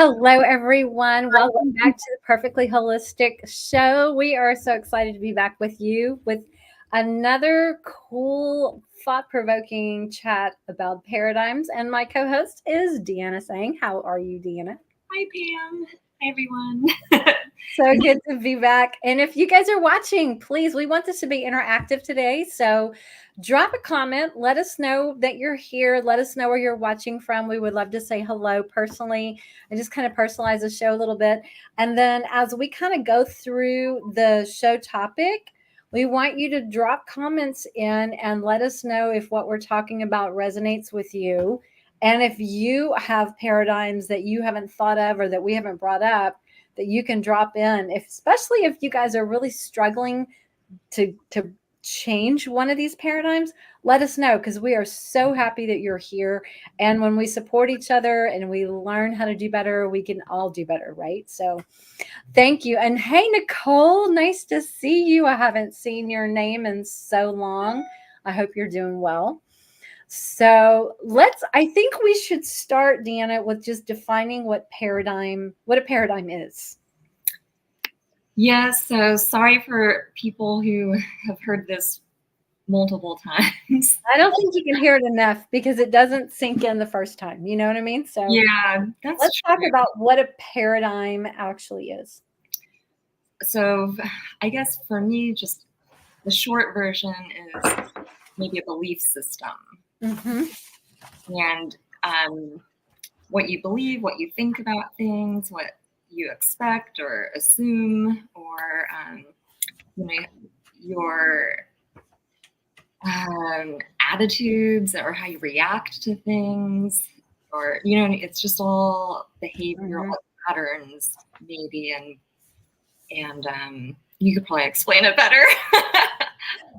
Hello, everyone. Welcome back to the Perfectly Holistic Show. We are so excited to be back with you with another cool, thought provoking chat about paradigms. And my co host is Deanna saying, how are you, Deanna? Hi, Pam. Hi, everyone. So good to be back. And if you guys are watching, please, we want this to be interactive today. So drop a comment. Let us know that you're here. Let us know where you're watching from. We would love to say hello personally and just kind of personalize the show a little bit. And then as we kind of go through the show topic, we want you to drop comments in and let us know if what we're talking about resonates with you. And if you have paradigms that you haven't thought of or that we haven't brought up, that you can drop in, especially if you guys are really struggling to change one of these paradigms, let us know, because we are so happy that you're here. And when we support each other and we learn how to do better, we can all do better, right? So thank you. And hey, Nicole, nice to see you. I haven't seen your name in so long. I hope you're doing well. So I think we should start, Deanna, with just defining what a paradigm is. Yeah, so sorry for people who have heard this multiple times. I don't think you can hear it enough because it doesn't sink in the first time. You know what I mean? So Yeah, that's let's true. talk about what a paradigm actually is. So I guess for me, just the short version is maybe a belief system. Mm-hmm. And what you believe, what you think about things, what you expect or assume, or your attitudes or how you react to things, or it's just all behavioral patterns maybe, and you could probably explain it better.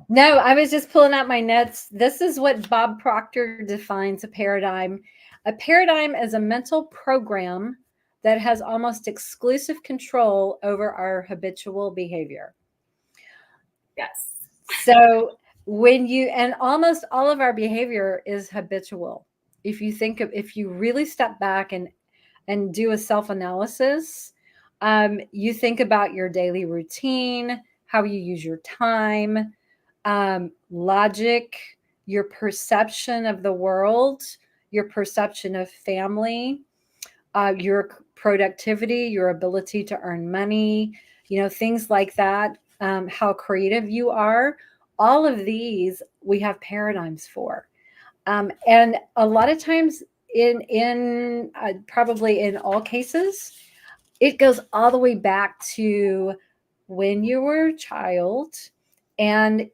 No, I was just pulling out my notes. This is what Bob Proctor defines a paradigm. A paradigm is a mental program that has almost exclusive control over our habitual behavior. Yes. So and almost all of our behavior is habitual. If you really step back and do a self-analysis, you think about your daily routine, how you use your time, logic, your perception of the world, your perception of family, your productivity, your ability to earn money, things like that, how creative you are. All of these we have paradigms for. And a lot of times in probably in all cases, it goes all the way back to when you were a child, and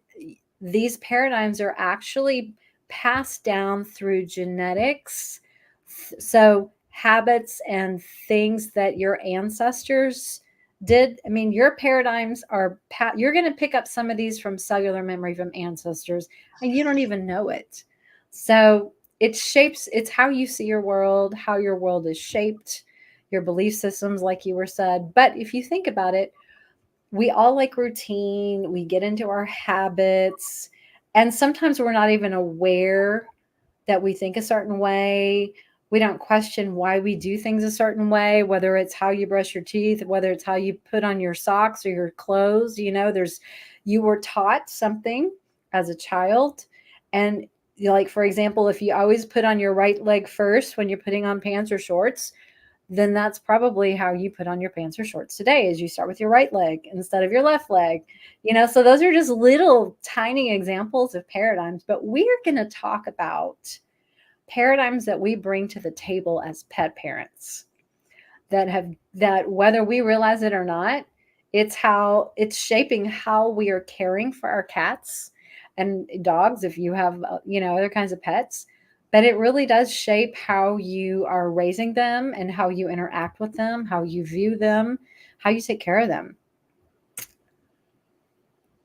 these paradigms are actually passed down through genetics. So habits and things that your ancestors did. I mean, your paradigms you're going to pick up some of these from cellular memory from ancestors, and you don't even know it. So it's how you see your world, how your world is shaped, your belief systems, like you were said. But if you think about it, we all like routine, we get into our habits, and sometimes we're not even aware that we think a certain way. We don't question why we do things a certain way, whether it's how you brush your teeth, whether it's how you put on your socks or your clothes. You were taught something as a child. And like, for example, if you always put on your right leg first when you're putting on pants or shorts, then that's probably how you put on your pants or shorts today, is you start with your right leg instead of your left leg. So those are just little tiny examples of paradigms. But we are going to talk about paradigms that we bring to the table as pet parents, that whether we realize it or not, it's shaping how we are caring for our cats and dogs, if you have other kinds of pets. But it really does shape how you are raising them and how you interact with them, how you view them, how you take care of them.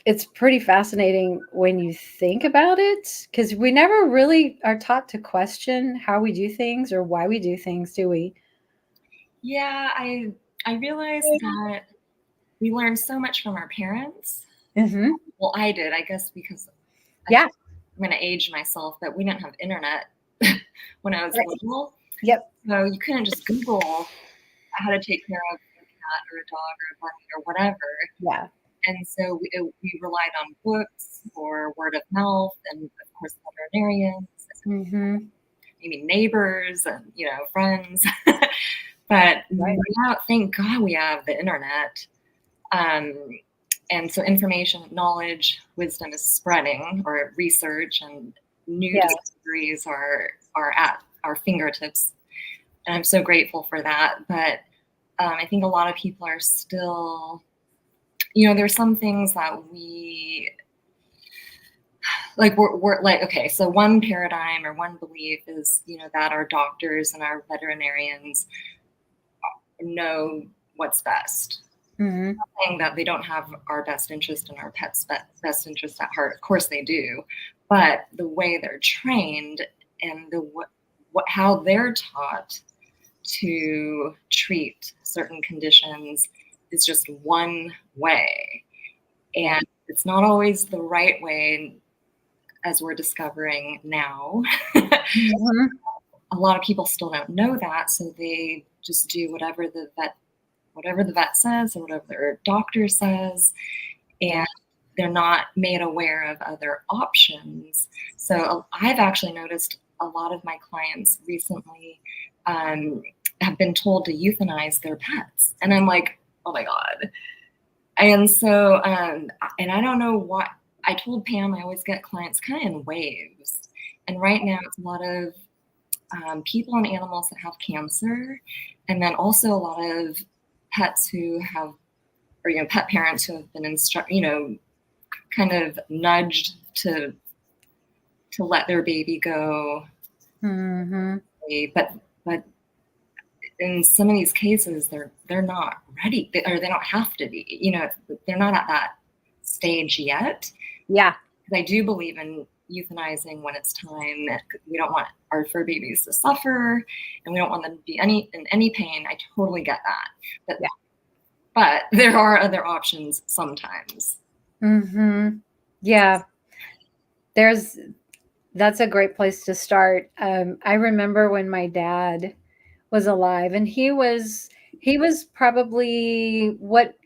It's pretty fascinating when you think about it, because we never really are taught to question how we do things or why we do things, do we? Yeah, I realized that we learned so much from our parents. Mm-hmm. Well, I did, I guess, because Yeah. I'm going to age myself, but we didn't have internet when I was little. Yep. So you couldn't just Google how to take care of a cat or a dog or a bunny or whatever. Yeah. And so we relied on books or word of mouth, and of course veterinarians, maybe neighbors, and friends. But Right. now, thank God, we have the internet. And so information, knowledge, wisdom is spreading, or research and new discoveries are at our fingertips. And I'm so grateful for that. But I think a lot of people are still, there's some things that we're like, okay, so one paradigm or one belief is, that our doctors and our veterinarians know what's best. Not saying that they don't have our best interest and our pets' best interest at heart. Of course they do, but the way they're trained and how they're taught to treat certain conditions is just one way, and it's not always the right way, as we're discovering now. A lot of people still don't know that, so they just do whatever the vet says or whatever their doctor says, and they're not made aware of other options. So I've actually noticed a lot of my clients recently have been told to euthanize their pets, and I'm like, oh my God. And so and I don't know what. I told Pam I always get clients kind of in waves, and right now it's a lot of people and animals that have cancer, and then also a lot of pets who have, or pet parents who have been kind of nudged to let their baby go. But in some of these cases, they're not ready, or they don't have to be. They're not at that stage yet. Yeah. Because I do believe in euthanizing when it's time. We don't want our fur babies to suffer, and we don't want them to be in any pain. I totally get that. But there are other options sometimes. Yeah. That's a great place to start. I remember when my dad was alive, and he was probably, what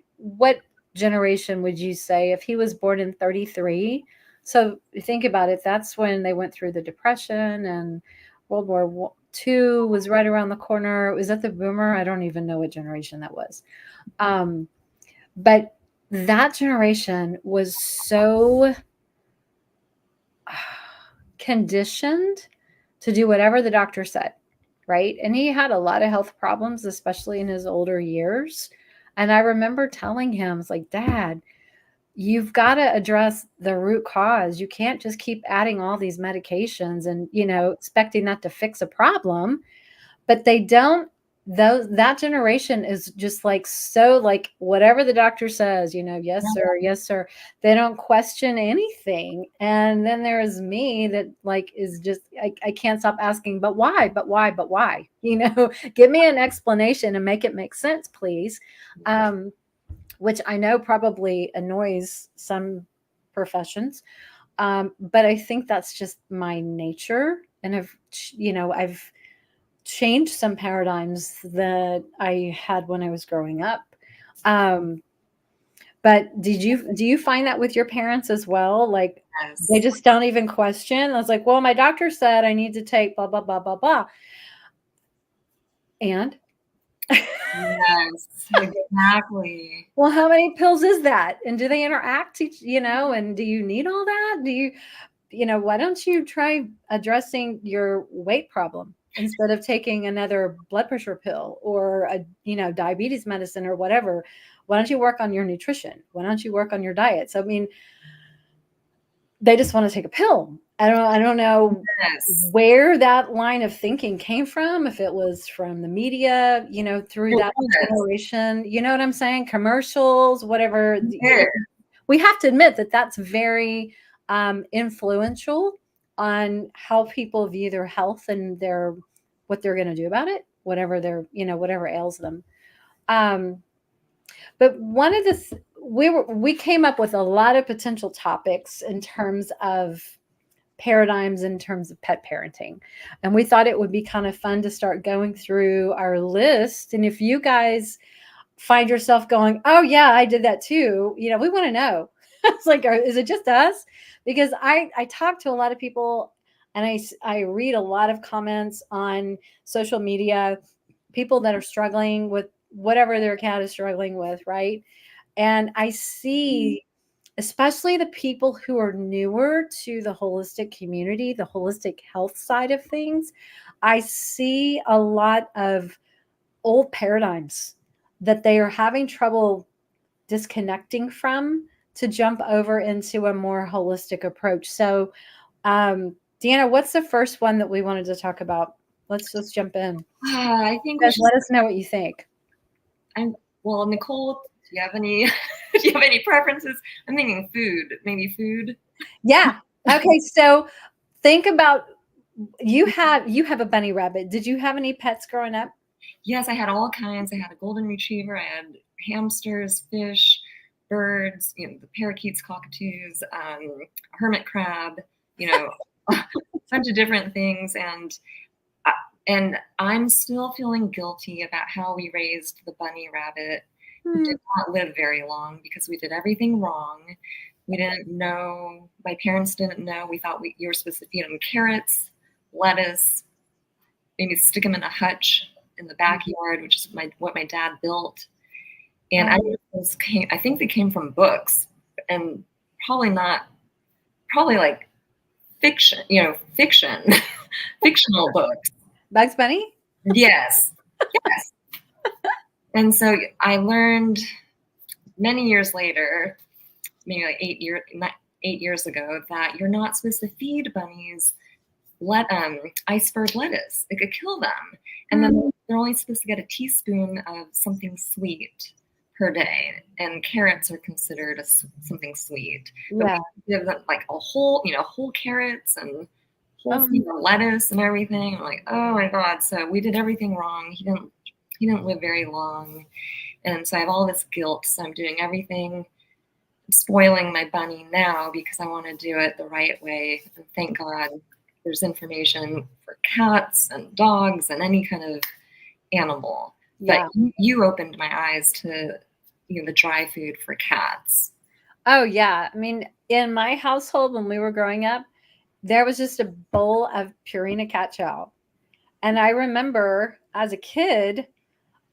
generation would you say? If he was born in 33, so think about it, that's when they went through the Depression, and World War II was right around the corner. Was that the boomer? I don't even know what generation that was. But that generation was so conditioned to do whatever the doctor said, right? And he had a lot of health problems, especially in his older years. And I remember telling him, it's like, Dad, you've got to address the root cause. You can't just keep adding all these medications and, expecting that to fix a problem. But they don't. That generation is just like, so like, whatever the doctor says, yes sir, yes sir. They don't question anything. And then there's me that like is just, I can't stop asking, but why, but why, but why? Give me an explanation and make it make sense, please. Which I know probably annoys some professions, but I think that's just my nature, and I've changed some paradigms that I had when I was growing up. But do you find that with your parents as well? Like, Yes. They just don't even question. I was like, well, my doctor said I need to take blah, blah, blah, blah, blah. And Yes, exactly. well, how many pills is that? And do they interact and do you need all that? Do you, why don't you try addressing your weight problem instead of taking another blood pressure pill or a, diabetes medicine or whatever? Why don't you work on your nutrition? Why don't you work on your diet? So, I mean, they just want to take a pill. I don't know where that line of thinking came from, if it was from the media, through that generation, you know what I'm saying? Commercials, whatever. We have to admit that that's very influential on how people view their health and what they're going to do about it, whatever whatever ails them. But one of we came up with a lot of potential topics in terms of paradigms in terms of pet parenting. And we thought it would be kind of fun to start going through our list. And if you guys find yourself going, oh yeah, I did that too, we want to know. It's like, is it just us? Because I talk to a lot of people, and I read a lot of comments on social media, people that are struggling with whatever their cat is struggling with, right? And I see, especially the people who are newer to the holistic community, the holistic health side of things, I see a lot of old paradigms that they are having trouble disconnecting from to jump over into a more holistic approach. So, Deanna, what's the first one that we wanted to talk about? Let's just jump in. I think we should. Let us know what you think. Well, Nicole, do you have any do you have any preferences? I'm thinking food, maybe food. Yeah. Okay. So think about, you have a bunny rabbit. Did you have any pets growing up? Yes, I had all kinds. I had a golden retriever. I had hamsters, fish, birds, the parakeets, cockatoos, hermit crab, a bunch of different things. And I'm still feeling guilty about how we raised the bunny rabbit. Who did not live very long because we did everything wrong. We didn't know. My parents didn't know. We thought you were supposed to feed them carrots, lettuce, maybe stick them in a hutch in the backyard, which is what my dad built. And I think they came from books, and probably like fiction, fictional books. Bugs Bunny? Yes. Yes. And so I learned many years later, maybe like 8 years ago, that you're not supposed to feed bunnies iceberg lettuce. It could kill them. And then they're only supposed to get a teaspoon of something sweet per day. And carrots are considered something sweet. But we give them like whole carrots and whole lettuce and everything. I'm like, oh my God. So we did everything wrong. He didn't live very long. And so I have all this guilt. So I'm doing everything, spoiling my bunny now because I want to do it the right way. And thank God there's information for cats and dogs and any kind of animal. Yeah. But you opened my eyes to the dry food for cats. Oh yeah. I mean, in my household when we were growing up, there was just a bowl of Purina cat chow. And I remember as a kid,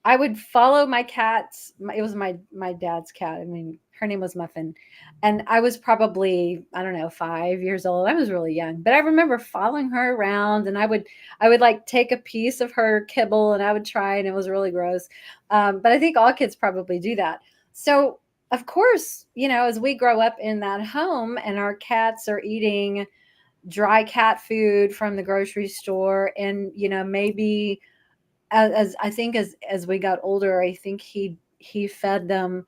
I would follow my cats. It was my dad's cat. I mean, her name was Muffin. And I was probably, I don't know, 5 years old. I was really young. But I remember following her around, and I would like take a piece of her kibble and I would try, and it was really gross. But I think all kids probably do that. So of course, as we grow up in that home and our cats are eating dry cat food from the grocery store, and maybe as I think as we got older, I think he fed them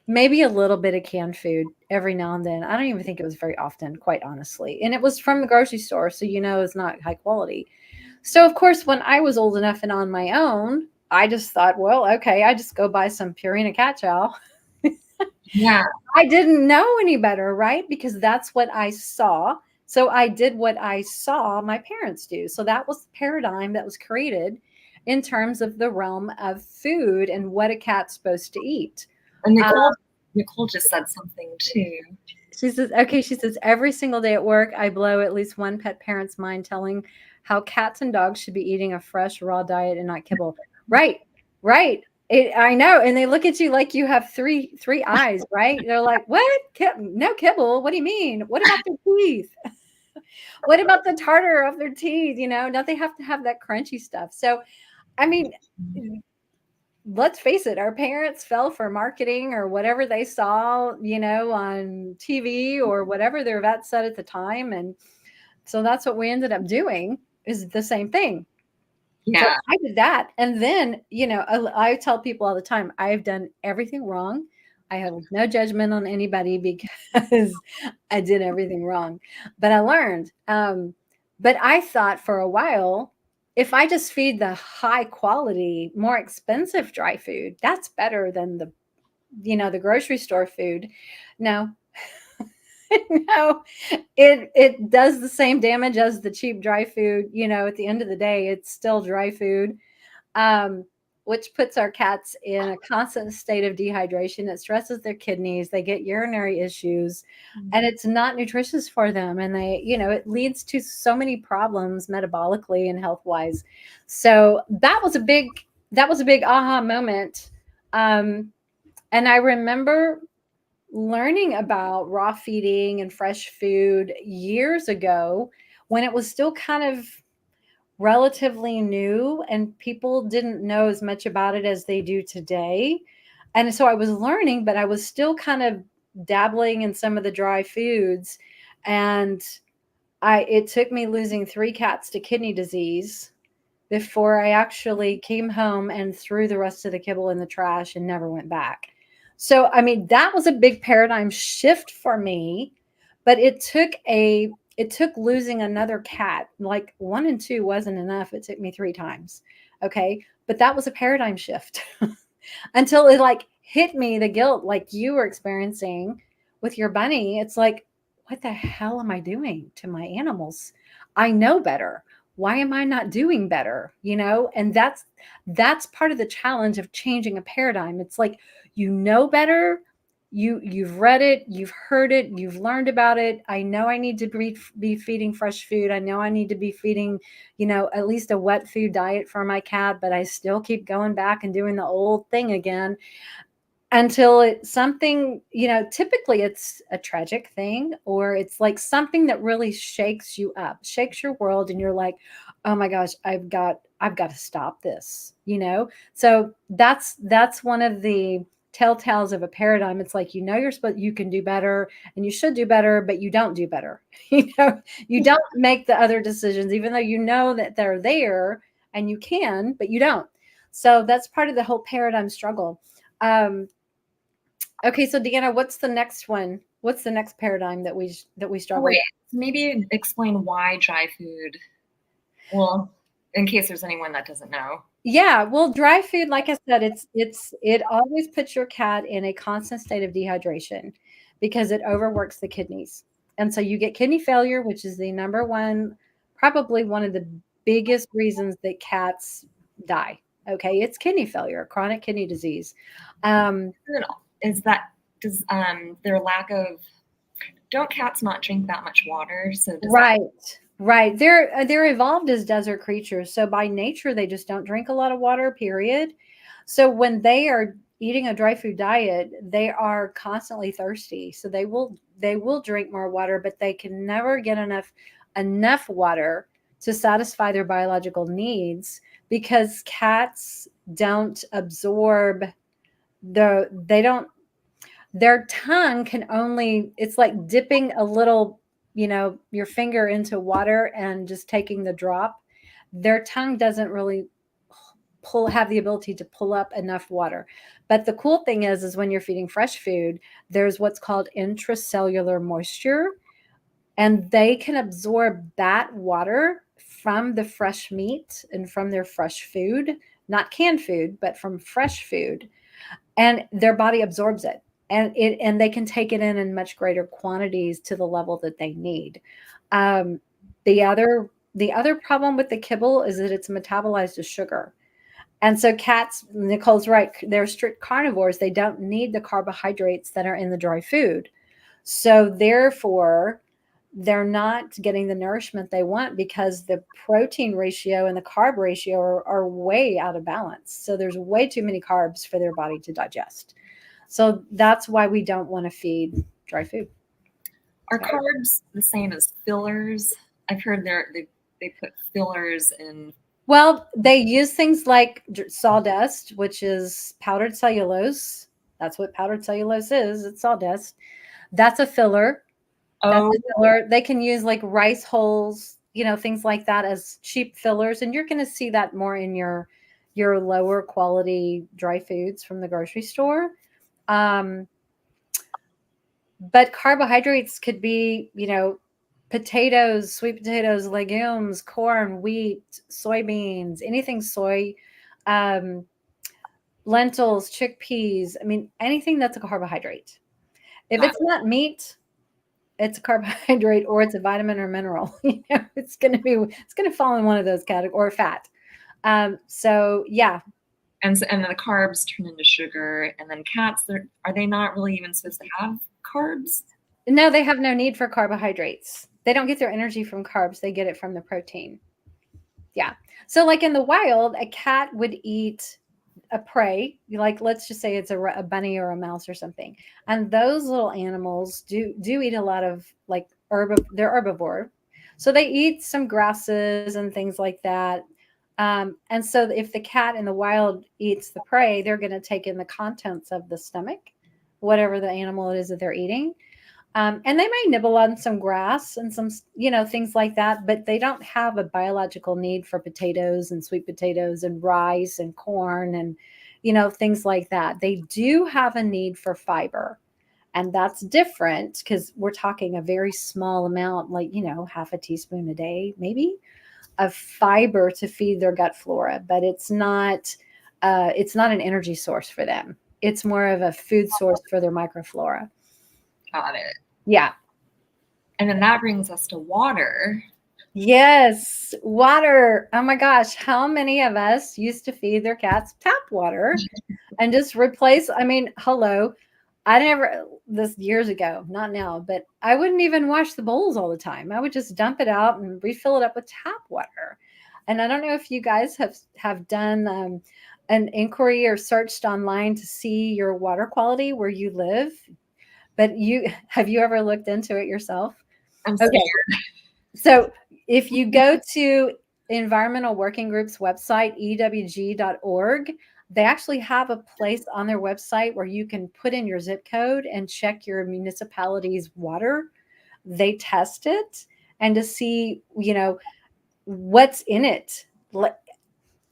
maybe a little bit of canned food every now and then. I don't even think it was very often, quite honestly. And it was from the grocery store, so it's not high quality. So of course, when I was old enough and on my own, I just thought, well, okay, I just go buy some Purina cat chow. Yeah. I didn't know any better, right? Because that's what I saw. So I did what I saw my parents do. So that was the paradigm that was created in terms of the realm of food and what a cat's supposed to eat. And Nicole just said something too. She says, every single day at work, I blow at least one pet parent's mind telling how cats and dogs should be eating a fresh, raw diet and not kibble. Right. I know. And they look at you like you have three eyes, right? They're like, what? No kibble? What do you mean? What about their teeth? What about the tartar of their teeth? Don't they have to have that crunchy stuff? So, I mean, let's face it, our parents fell for marketing or whatever they saw, on TV or whatever their vet said at the time. And so that's what we ended up doing, is the same thing. Yeah. So I did that. And then, I tell people all the time, I've done everything wrong. I have no judgment on anybody because I did everything wrong. But I learned. But I thought for a while, if I just feed the high quality, more expensive dry food, that's better than the grocery store food. No, No, it does the same damage as the cheap dry food. At the end of the day, it's still dry food, um, which puts our cats in a constant state of dehydration. It stresses their kidneys. They get urinary issues, and it's not nutritious for them. And it leads to so many problems metabolically and health wise. So that was a big aha moment. Um, and I remember learning about raw feeding and fresh food years ago when it was still kind of relatively new and people didn't know as much about it as they do today. And so I was learning, but I was still kind of dabbling in some of the dry foods. And it took me losing 3 cats to kidney disease before I actually came home and threw the rest of the kibble in the trash and never went back. So, I mean, that was a big paradigm shift for me, but it took losing another cat, like 1 and 2 wasn't enough. It took me 3 times. Okay. But that was a paradigm shift until it like hit me, the guilt like you were experiencing with your bunny. It's like, what the hell am I doing to my animals? I know better. Why am I not doing better? And that's part of the challenge of changing a paradigm. It's like, better. You've read it, you've heard it, you've learned about it. I know I need to be feeding fresh food. I know I need to be feeding, at least a wet food diet for my cat, but I still keep going back and doing the old thing again until it's something, typically it's a tragic thing, or it's like something that really shakes you up, shakes your world, and you're like, oh my gosh, I've got to stop this. So that's one of the telltales of a paradigm. It's like, you can do better and you should do better, but you don't do better. You don't make the other decisions, even though you know that they're there and you can, but you don't. So that's part of the whole paradigm struggle. Okay, so Deanna, what's the next one? What's the next paradigm that we struggle with? Wait, maybe explain why dry food. Well, in case there's anyone that doesn't know. Yeah, well, dry food, like I said, it always puts your cat in a constant state of dehydration because it overworks the kidneys. And so you get kidney failure, which is the number one, probably one of the biggest reasons that cats die. Okay, it's kidney failure, chronic kidney disease. Is that does their lack of don't cats not drink that much water? So does Right. Right. They're evolved as desert creatures. So by nature, they just don't drink a lot of water, period. So when they are eating a dry food diet, they are constantly thirsty. So they will drink more water, but they can never get enough water to satisfy their biological needs because cats don't absorb they don't their tongue can only, it's like dipping a little, your finger into water and just taking the drop. Their tongue doesn't really have the ability to pull up enough water. But the cool thing is when you're feeding fresh food, there's what's called intracellular moisture, and they can absorb that water from the fresh meat and from their fresh food, not canned food, but from fresh food, and their body absorbs it, and they can take it in much greater quantities to the level that they need. um, the other problem with the kibble is that it's metabolized as sugar, and so cats, Nicole's right, they're strict carnivores. They don't need the carbohydrates that are in the dry food, so therefore they're not getting the nourishment they want because the protein ratio and the carb ratio are way out of balance. So there's way too many carbs for their body to digest. So that's why we don't want to feed dry food. Are carbs the same as fillers? I've heard they put fillers in. Well, they use things like sawdust, which is powdered cellulose. That's what powdered cellulose is. It's sawdust. That's a filler. Oh, They can use like rice hulls, things like that as cheap fillers. And you're going to see that more in your lower quality dry foods from the grocery store. But carbohydrates could be, potatoes, sweet potatoes, legumes, corn, wheat, soybeans, anything soy, um, lentils, chickpeas. I mean, anything that's a carbohydrate. If it's not meat, it's a carbohydrate or it's a vitamin or mineral. It's going to fall in one of those categories, or fat. So yeah. And then the carbs turn into sugar, and then cats, are they not really even supposed to have carbs? No, they have no need for carbohydrates. They don't get their energy from carbs. They get it from the protein. Yeah. So like in the wild, a cat would eat a prey, like let's just say it's a bunny or a mouse or something, and those little animals do eat a lot of like they're herbivore, so they eat some grasses and things like that. And so if the cat in the wild eats the prey, they're going to take in the contents of the stomach, whatever the animal it is that they're eating. And they may nibble on some grass and some, things like that, but they don't have a biological need for potatoes and sweet potatoes and rice and corn and, things like that. They do have a need for fiber. And that's different because we're talking a very small amount, like, half a teaspoon a day, maybe, of fiber to feed their gut flora. But it's not an energy source for them. It's more of a food source for their microflora. Got it. Yeah. And then that brings us to water. Yes, water. Oh my gosh, how many of us used to feed their cats tap water and just replace? I mean, hello. This years ago, not now, but I wouldn't even wash the bowls all the time. I would just dump it out and refill it up with tap water. And I don't know if you guys have done an inquiry or searched online to see your water quality where you live. But have you ever looked into it yourself? I'm scared. Okay. So if you go to Environmental Working Group's website, ewg.org, they actually have a place on their website where you can put in your zip code and check your municipality's water. They test it and to see, what's in it.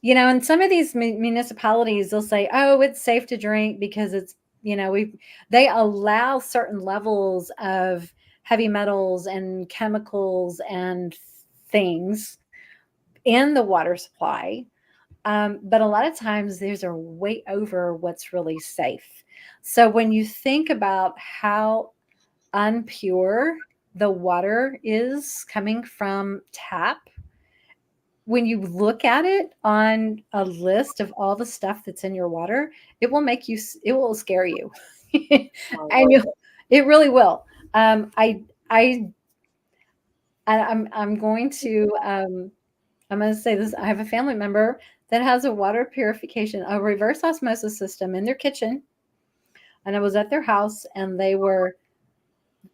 And some of these municipalities, they'll say, oh, it's safe to drink because it's, they allow certain levels of heavy metals and chemicals and things in the water supply. But a lot of times these are way over what's really safe. So when you think about how unpure the water is coming from tap, when you look at it on a list of all the stuff that's in your water, it will scare you. And it really will. I'm going to say this. I have a family member that has a water purification, a reverse osmosis system in their kitchen. And I was at their house and they were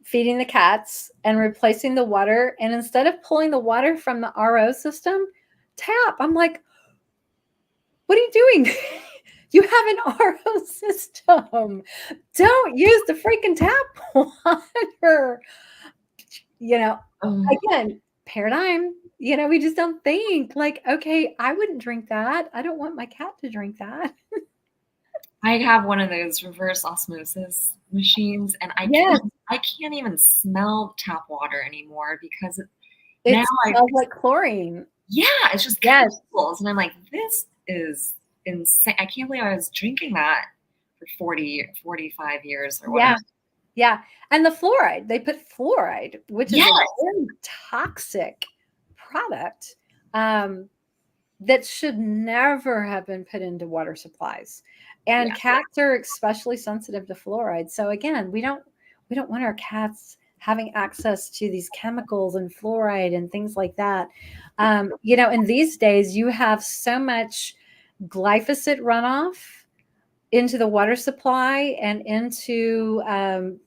feeding the cats and replacing the water. And instead of pulling the water from the RO system, tap. I'm like, what are you doing? You have an RO system. Don't use the freaking tap water. Again, paradigm. We just don't think like, okay, I wouldn't drink that. I don't want my cat to drink that. I have one of those reverse osmosis machines, and I can't even smell tap water anymore because it smells like chlorine. Yeah, it's just chemicals. And I'm like, this is insane. I can't believe I was drinking that for 45 years or whatever. Yeah. And the fluoride, they put fluoride, which is a very toxic product that should never have been put into water supplies. And cats are especially sensitive to fluoride. So again, we don't want our cats having access to these chemicals and fluoride and things like that. In these days, you have so much glyphosate runoff into the water supply and into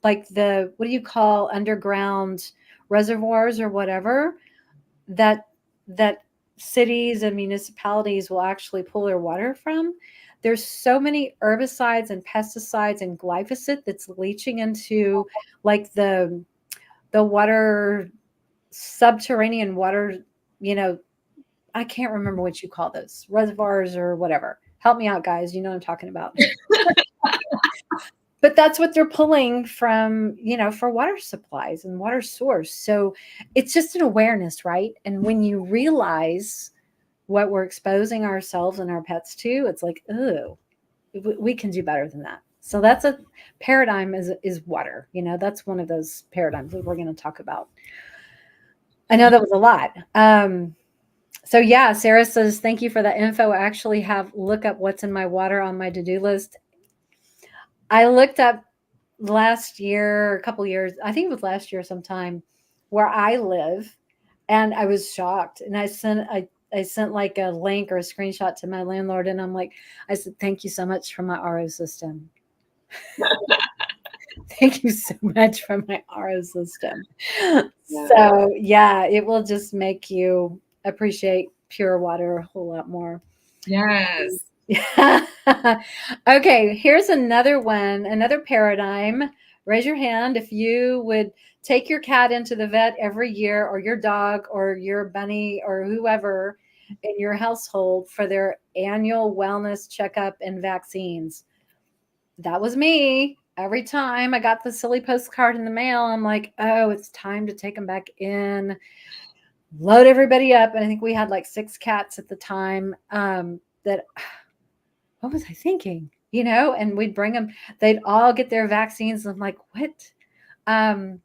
like the, what do you call, underground reservoirs or whatever, that cities and municipalities will actually pull their water from. There's so many herbicides and pesticides and glyphosate that's leaching into like the water, subterranean water, I can't remember what you call those, reservoirs or whatever. Help me out, guys. You know what I'm talking about. But that's what they're pulling from, for water supplies and water source. So it's just an awareness, right? And when you realize what we're exposing ourselves and our pets to, it's like, oh, we can do better than that. So that's a paradigm is water. That's one of those paradigms that we're going to talk about. I know that was a lot. So yeah, Sarah says, thank you for that info. I actually have look up what's in my water on my to-do list. I looked up last year, a couple years, I think it was last year sometime, where I live, and I was shocked. And I sent like a link or a screenshot to my landlord, and I said, thank you so much for my RO system. Thank you so much for my RO system. Yeah. So yeah, it will just make you appreciate pure water a whole lot more. Yes. Okay, here's another one, another paradigm. Raise your hand if you would take your cat into the vet every year, or your dog or your bunny or whoever in your household for their annual wellness checkup and vaccines. That was me. Every time I got the silly postcard in the mail, I'm like, oh, it's time to take them back in, load everybody up. And I think we had like 6 cats at the time. What was I thinking? And we'd bring them, they'd all get their vaccines. I'm like, what? I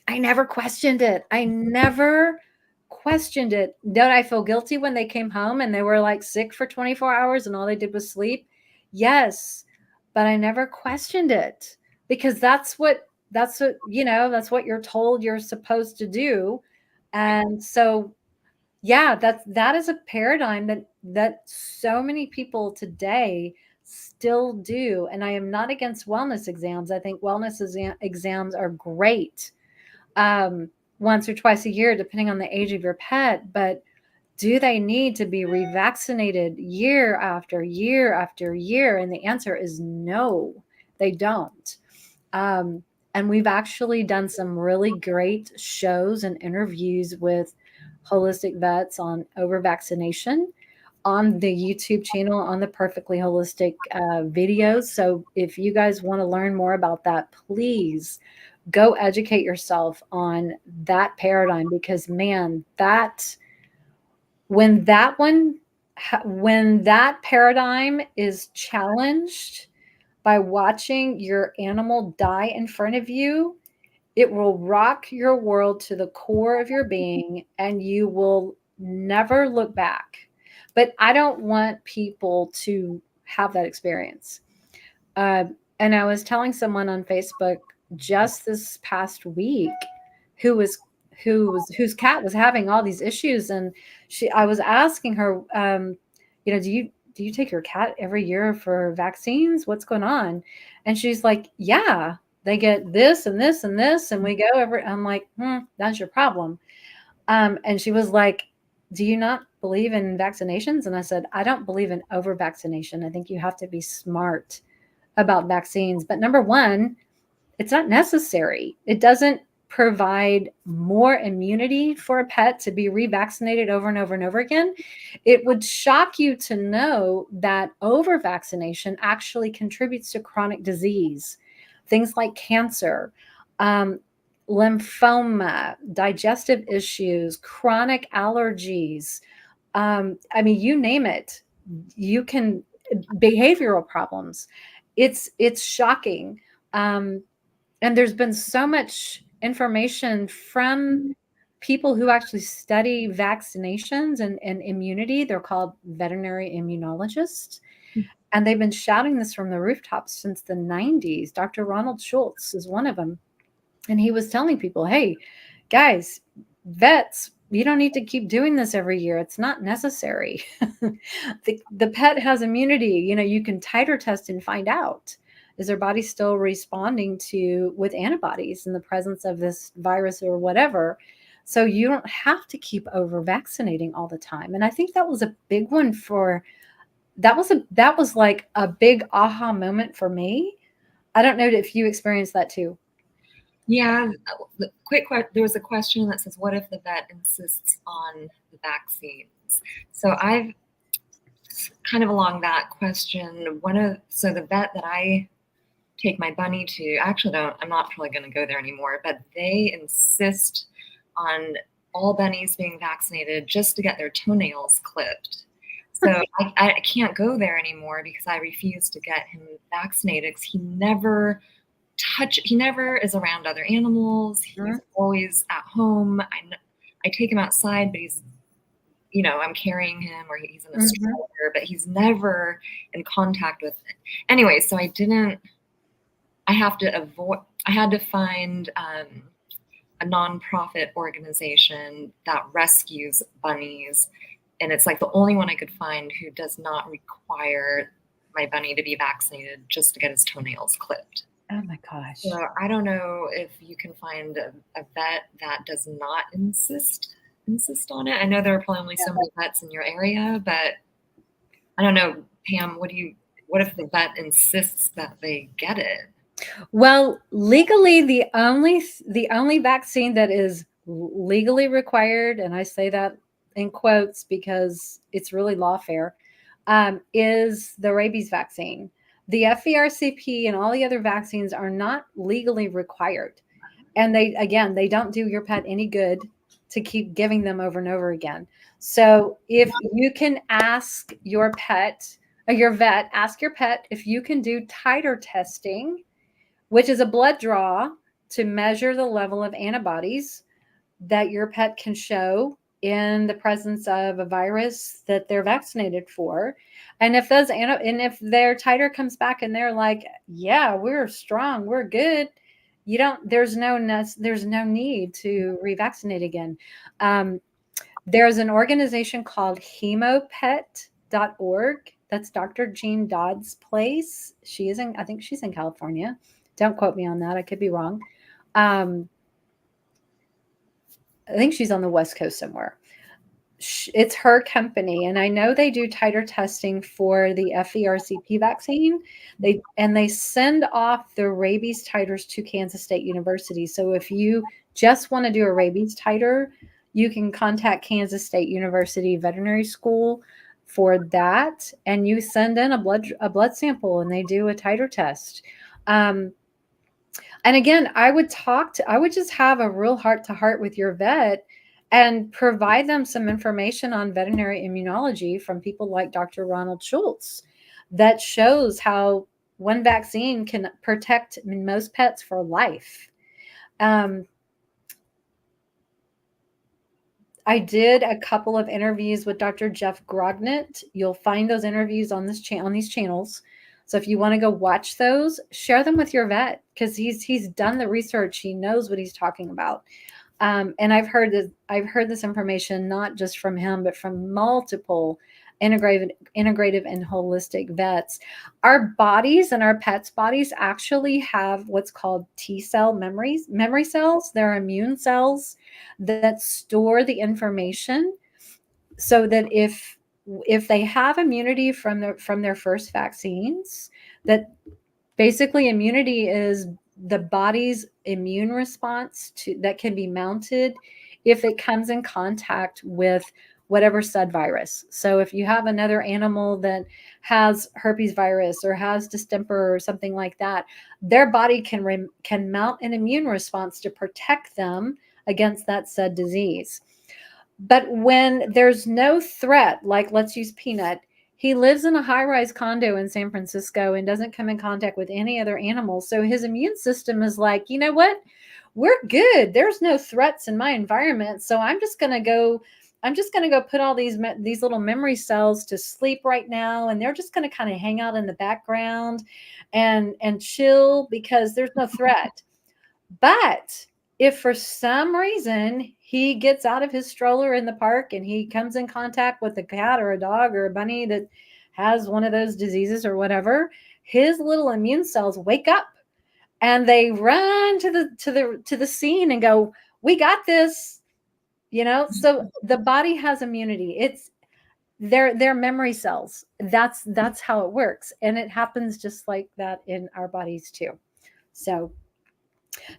never questioned it. Don't I feel guilty when they came home and they were like sick for 24 hours and all they did was sleep? Yes. But I never questioned it, because that's what you're told you're supposed to do. And so, yeah, that is a paradigm that so many people today still do. And I am not against wellness exams. I think wellness exams are great, once or twice a year, depending on the age of your pet. But do they need to be revaccinated year after year after year? And the answer is no, they don't. And we've actually done some really great shows and interviews with holistic vets on over vaccination on the YouTube channel, on the Purrrfectly Holistic videos. So if you guys want to learn more about that, please go educate yourself on that paradigm, because man, when that paradigm is challenged by watching your animal die in front of you, it will rock your world to the core of your being, and you will never look back. But I don't want people to have that experience. And I was telling someone on Facebook just this past week whose cat was having all these issues, and I was asking her, do you take your cat every year for vaccines? What's going on? And she's like, yeah, they get this and this and this, and we go over. I'm like, that's your problem. And she was like, do you not believe in vaccinations? And I said, I don't believe in over vaccination. I think you have to be smart about vaccines. But number one, it's not necessary. It doesn't provide more immunity for a pet to be revaccinated over and over and over again. It would shock you to know that over vaccination actually contributes to chronic disease, things like cancer, lymphoma, digestive issues, chronic allergies. You name it. You can behavioral problems. It's shocking. And there's been so much information from people who actually study vaccinations and immunity. They're called veterinary immunologists. And they've been shouting this from the rooftops since the 90s. Dr. Ronald Schultz is one of them. And he was telling people, hey, guys, vets, you don't need to keep doing this every year. It's not necessary. The pet has immunity. You can titer test and find out, is their body still responding with antibodies in the presence of this virus or whatever? So you don't have to keep over vaccinating all the time. And I think that was a big one that was like a big aha moment for me. I don't know if you experienced that too. Yeah, there was a question that says, what if the vet insists on the vaccines? So I've kind of along that question, so the vet that I take my bunny to, I'm not probably going to go there anymore, but they insist on all bunnies being vaccinated just to get their toenails clipped. So I can't go there anymore because I refuse to get him vaccinated because he never is around other animals. He's always at home. I take him outside, but he's, I'm carrying him or he's in a stroller, but he's never in contact with it. Anyway, so I had to find a nonprofit organization that rescues bunnies. And it's like the only one I could find who does not require my bunny to be vaccinated just to get his toenails clipped. Oh my gosh. So I don't know if you can find a vet that does not insist on it. I know there are probably only so many vets in your area, but I don't know, Pam, what if the vet insists that they get it? Well, legally, the only vaccine that is legally required, and I say that in quotes because it's really lawfare, is the rabies vaccine. The FERCP and all the other vaccines are not legally required. And they don't do your pet any good to keep giving them over and over again. So if you can ask your pet or your vet, ask your pet if you can do titer testing, which is a blood draw to measure the level of antibodies that your pet can show in the presence of a virus that they're vaccinated for. And if if their titer comes back and they're like, yeah, we're strong, we're good, there's no need to revaccinate again. There's an organization called hemopet.org. That's Dr. Jean Dodd's place. I think she's in California. Don't quote me on that. I could be wrong. I think she's on the West Coast somewhere. It's her company, and I know they do titer testing for the FERCP vaccine. They send off the rabies titers to Kansas State University. So if you just want to do a rabies titer, you can contact Kansas State University Veterinary School for that, and you send in a blood sample, and they do a titer test. And again, I would just have a real heart-to-heart with your vet and provide them some information on veterinary immunology from people like Dr. Ronald Schultz that shows how one vaccine can protect most pets for life. I did a couple of interviews with Dr. Jeff Grognett. You'll find those interviews on these channels. So if you want to go watch those, share them with your vet because he's done the research. He knows what he's talking about. And I've heard this information not just from him, but from multiple integrative and holistic vets. Our bodies and our pets' bodies actually have what's called T cell memory cells. They're immune cells that store the information so that if they have immunity from their first vaccines, that basically immunity is the body's immune response that can be mounted if it comes in contact with whatever said virus. So if you have another animal that has herpes virus or has distemper or something like that, their body can mount an immune response to protect them against that said disease. But when there's no threat, like let's use Peanut, he lives in a high-rise condo in San Francisco and doesn't come in contact with any other animals. So his immune system is like, you know what? We're good. There's no threats in my environment. So I'm just going to go put all these little memory cells to sleep right now. And they're just going to kind of hang out in the background and chill because there's no threat. But if for some reason he gets out of his stroller in the park and he comes in contact with a cat or a dog or a bunny that has one of those diseases or whatever, his little immune cells wake up and they run to the scene and go, "We got this." So the body has immunity. It's their memory cells. That's how it works. And it happens just like that in our bodies too. So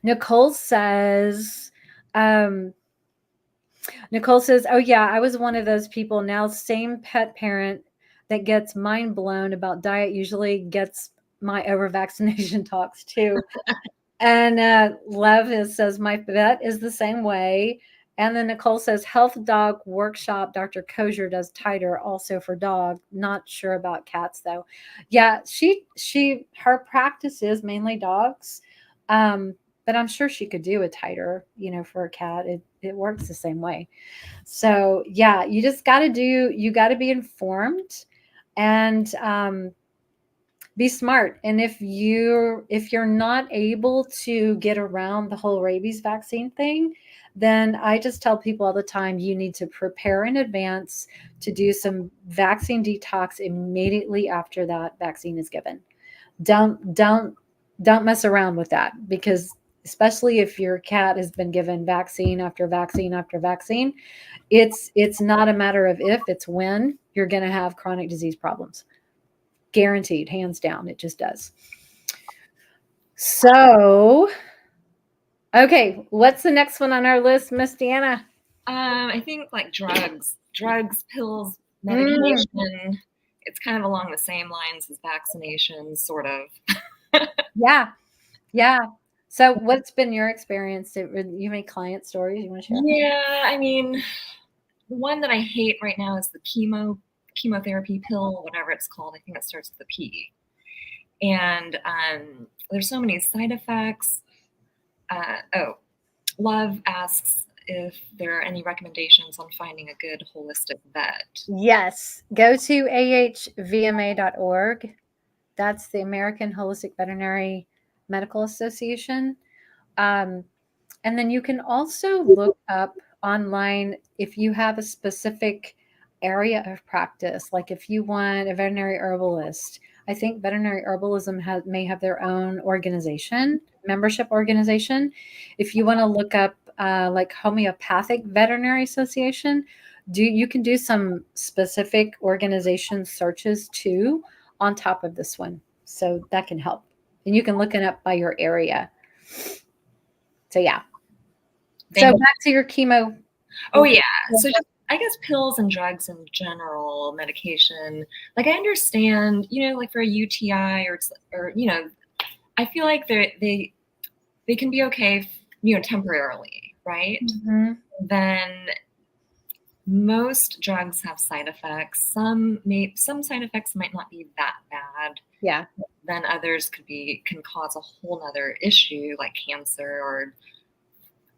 Nicole says, oh yeah, I was one of those people. Now, same pet parent that gets mind blown about diet usually gets my over vaccination talks too. And Lev says, my vet is the same way. And then Nicole says, health dog workshop. Dr. Kosher does Titer also for dog. Not sure about cats though. Yeah, her practice is mainly dogs. But I'm sure she could do a Titer, for a cat. It works the same way. So yeah, you got to be informed and be smart. And if you're not able to get around the whole rabies vaccine thing, then I just tell people all the time, you need to prepare in advance to do some vaccine detox immediately after that vaccine is given. Don't mess around with that, because especially if your cat has been given vaccine after vaccine after vaccine, it's not a matter of if, it's when you're going to have chronic disease problems. Guaranteed, hands down, it just does. So, okay, what's the next one on our list, Miss Deanna? I think like drugs, pills, medication. It's kind of along the same lines as vaccinations, sort of. Yeah. So, what's been your experience? You make client stories you want to share? Yeah, I mean, the one that I hate right now is the chemotherapy pill, whatever it's called. I think it starts with a P. And there's so many side effects. Love asks if there are any recommendations on finding a good holistic vet. Yes. Go to ahvma.org. That's the American Holistic Veterinary Medical Association. And then you can also look up online if you have a specific area of practice, like if you want a veterinary herbalist. I think veterinary herbalism may have their own membership organization. If you want to look up like Homeopathic Veterinary Association, you can do some specific organization searches too on top of this one. So that can help. And you can look it up by your area. So yeah. So back to your chemo. Oh yeah. So just, I guess, pills and drugs in general, medication. Like I understand, like for a UTI or I feel like they can be okay, temporarily, right? Mm-hmm. Then most drugs have side effects. Some side effects might not be that bad. Yeah. Then others can cause a whole nother issue like cancer or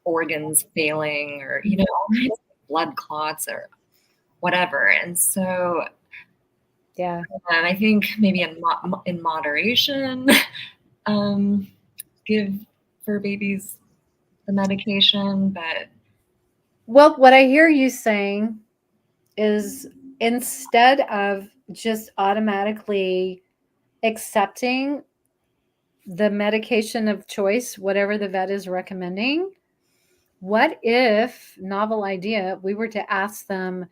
organs failing or all kinds of blood clots or whatever. And so yeah, I think maybe in moderation, give fur babies the medication. But well, what I hear you saying is, instead of just automatically accepting the medication of choice, whatever the vet is recommending, what if, novel idea, we were to ask them,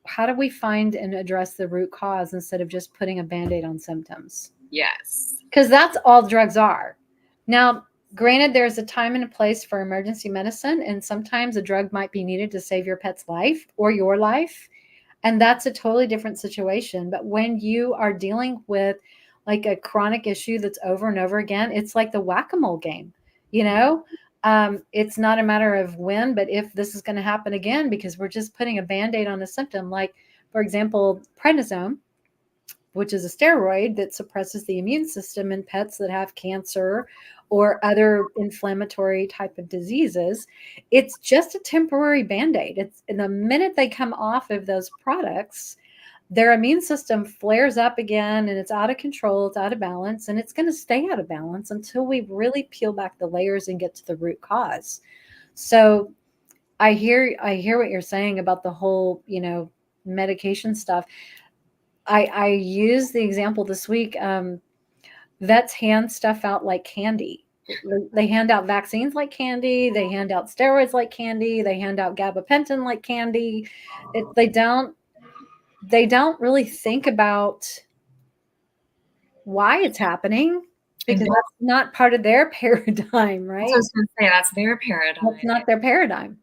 how do we find and address the root cause instead of just putting a Band-Aid on symptoms? yes, because that's all drugs are. Now, granted, there's a time and a place for emergency medicine, and sometimes a drug might be needed to save your pet's life or your life, and that's a totally different situation. But when you are dealing with like a chronic issue that's over and over again, it's like the whack-a-mole game, it's not a matter of when, but if this is going to happen again, because we're just putting a Band-Aid on a symptom. Like, for example, prednisone, which is a steroid that suppresses the immune system in pets that have cancer or other inflammatory type of diseases. It's just a temporary Band-Aid. It's the minute they come off of those products, their immune system flares up again and it's out of control, it's out of balance, and it's going to stay out of balance until we really peel back the layers and get to the root cause. So I hear what you're saying about the whole, medication stuff. I used the example this week. Vets hand stuff out like candy. They hand out vaccines like candy. They hand out steroids like candy. They hand out gabapentin like candy. They don't really think about why it's happening, because that's not part of their paradigm, right? I was going to say, that's their paradigm. That's not their paradigm.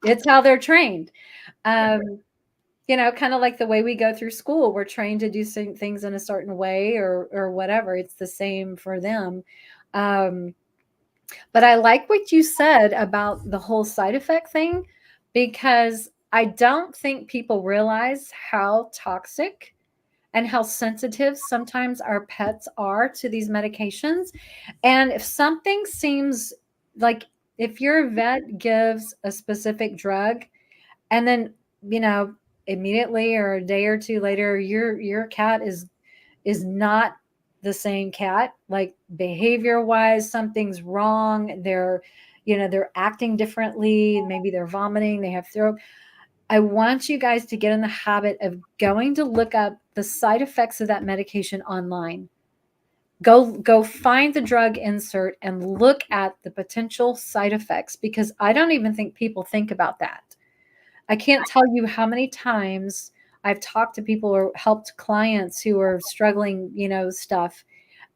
It's how they're trained. Kind of like the way we go through school, we're trained to do things in a certain way or whatever. It's the same for them. But I like what you said about the whole side effect thing, because I don't think people realize how toxic and how sensitive sometimes our pets are to these medications. And if something seems like, if your vet gives a specific drug and then, you know, immediately or a day or two later, your cat is not the same cat, like behavior wise, something's wrong. They're, you know, they're acting differently. Maybe they're vomiting, they have throat. I want you guys to get in the habit of going to look up the side effects of that medication online. Go find the drug insert and look at the potential side effects, because I don't even think people think about that. I can't tell you how many times I've talked to people or helped clients who are struggling, you know, stuff.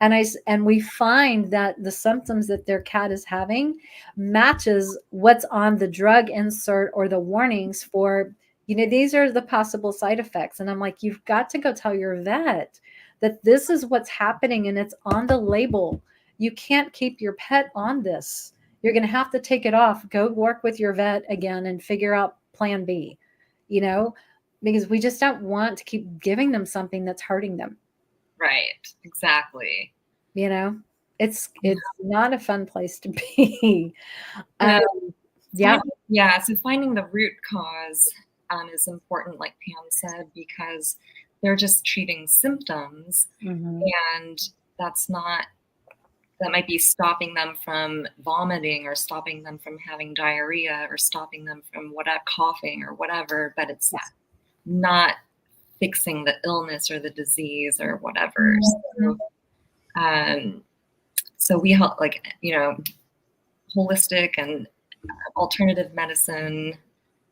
And we find that the symptoms that their cat is having matches what's on the drug insert or the warnings for, you know, these are the possible side effects. And I'm like, you've got to go tell your vet that this is what's happening and it's on the label. You can't keep your pet on this. You're going to have to take it off. Go work with your vet again and figure out plan B, you know, because we just don't want to keep giving them something that's hurting them. Right. Exactly. You know, it's not a fun place to be. Yeah. So finding the root cause is important, like Pam said, because they're just treating symptoms, and that might be stopping them from vomiting or stopping them from having diarrhea or stopping them from coughing or whatever, but it's not fixing the illness or the disease or whatever. So we help, like, you know, holistic and alternative medicine,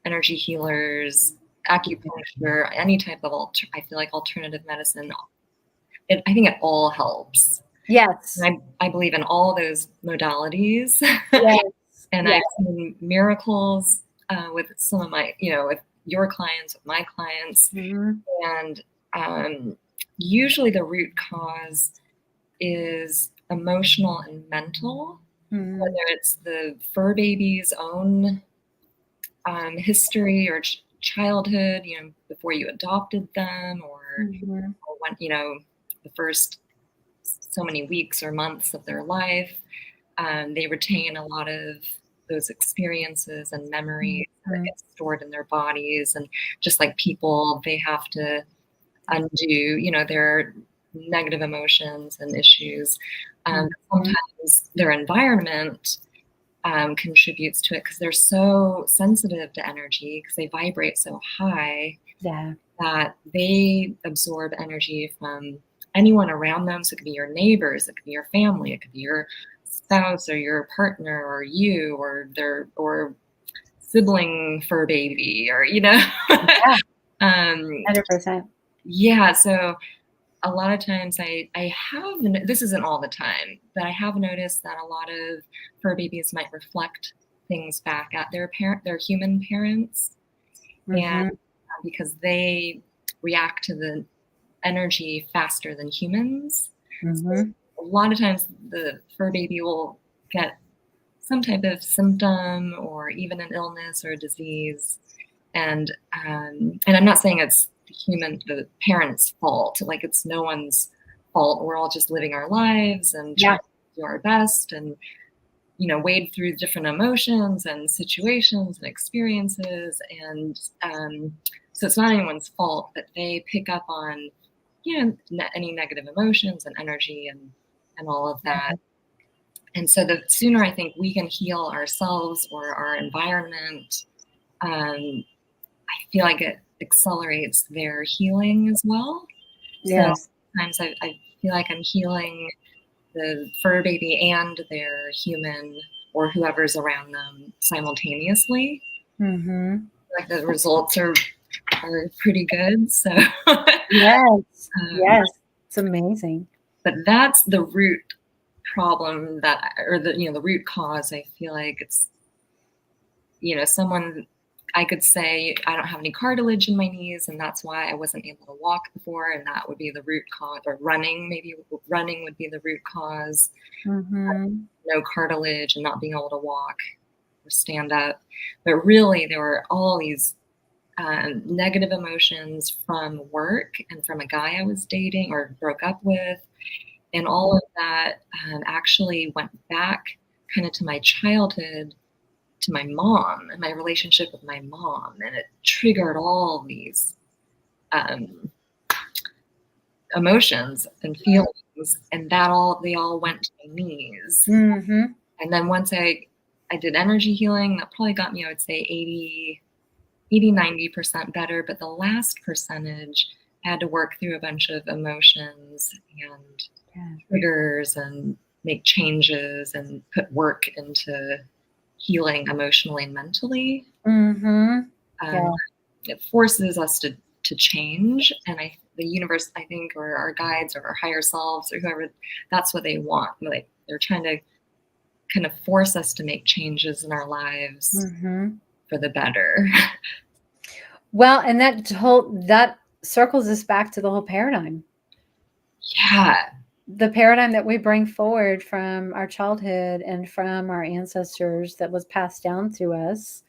energy healers, acupuncture, any type of I feel like alternative medicine. I think it all helps. Yes. And I believe in all those modalities. Yes. And I've seen miracles with some of my, you know, with your clients, with my clients. And usually the root cause is emotional and mental, whether it's the fur baby's own history or childhood, you know, before you adopted them, or when, you know, the first so many weeks or months of their life. They retain a lot of those experiences and memories that get stored in their bodies. And just like people, they have to undo, you know, their negative emotions and issues. Sometimes their environment contributes to it, because they're so sensitive to energy, because they vibrate so high that they absorb energy from anyone around them. So it could be your neighbors, it could be your family, it could be your spouse or your partner or you or sibling fur baby, or, you know. 100%. Yeah. So a lot of times I have, this isn't all the time, but I have noticed that a lot of fur babies might reflect things back at their human parents. And because they react to the energy faster than humans. So a lot of times the fur baby will get some type of symptom or even an illness or a disease. And I'm not saying it's the parent's fault, like it's no one's fault. We're all just living our lives and trying to do our best and, you know, wade through different emotions and situations and experiences. And so it's not anyone's fault, but they pick up on, you know, any negative emotions and energy and all of that. And so the sooner I think we can heal ourselves or our environment, I feel like it accelerates their healing as well. So sometimes I feel like I'm healing the fur baby and their human or whoever's around them simultaneously. Like the results are pretty good. So yes, it's amazing. But that's the root problem the root cause. I feel like it's, you know, someone I could say I don't have any cartilage in my knees, and that's why I wasn't able to walk before, and that would be the root cause. Or maybe running would be the root cause. Mm-hmm. No cartilage and not being able to walk or stand up. But really, there were all these negative emotions from work and from a guy I was dating or broke up with. And all of that actually went back kind of to my childhood, to my mom and my relationship with my mom. And it triggered all these emotions and feelings. And they all went to my knees. Mm-hmm. And then once I did energy healing, that probably got me, I would say 90% better. But the last percentage, I had to work through a bunch of emotions and triggers and make changes and put work into healing emotionally and mentally. Mm-hmm. It forces us to change. And the universe, I think, or our guides or our higher selves or whoever, that's what they want. Like they're trying to kind of force us to make changes in our lives for the better. Well, and that circles us back to the whole paradigm. Yeah. The paradigm that we bring forward from our childhood and from our ancestors that was passed down to us.